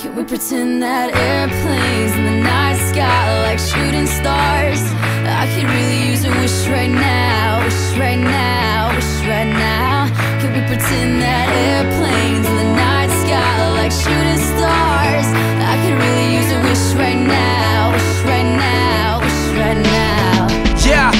Can we pretend that airplanes in the night sky like shooting stars? I could really use a wish right now, wish right now, wish right now. Can we pretend that airplanes in the night sky like shooting stars? I could really use a wish right now, wish right now, wish right now. Yeah,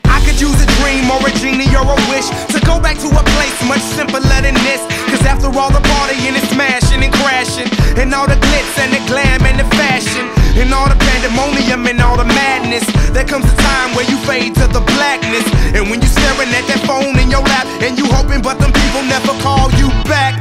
I could use a dream or a genie or a wish to go back to a place much simpler than this. Cause after all the partying and smashing and crashing, and all the glitz and the glam and the fashion, and all the pandemonium and all the madness, there comes a time where you fade to the blackness. And when you're staring at that phone in your lap, and you hoping but them people never call you back.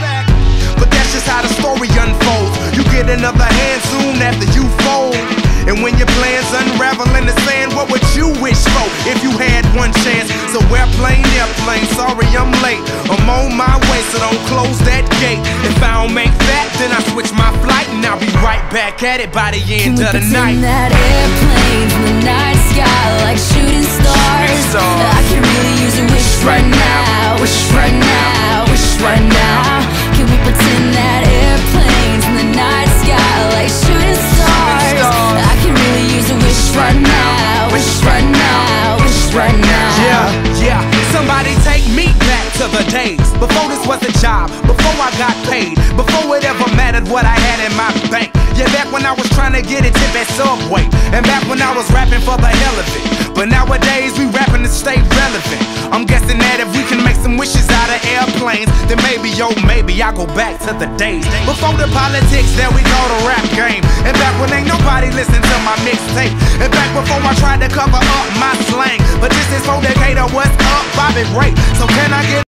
But that's just how the story unfolds. You get another hand soon after you fold. And when your plans unravel in the sand, what would you wish for if you had one chance? So airplane, sorry I'm late, I'm on my way, so don't close that gate. If I don't make that, then I switch my flight, and I'll be right back at it by the end of the night. Can we pretend that airplanes in the night sky like shooting stars? I could really use a wish right now, wish right now, wish right now. Can we pretend that airplanes in the night sky like shooting stars? I could really use a wish right now, wish right now, wish right now. Yeah, somebody take me back to the days before this was a job, before I got paid, before it ever mattered what I had in my bank. Yeah, back when I was trying to get a tip at Subway, and back when I was rapping for the hell of it. But nowadays we rapping to stay relevant. I'm guessing that if we can make some wishes out of airplanes, then maybe, oh maybe I'll go back to the days before the politics that we call the rap game, and back when ain't nobody listen to my mixtape, and back before I tried to cover up my slang. But this is for Decatur, what's up, Bobby Ray? So can I get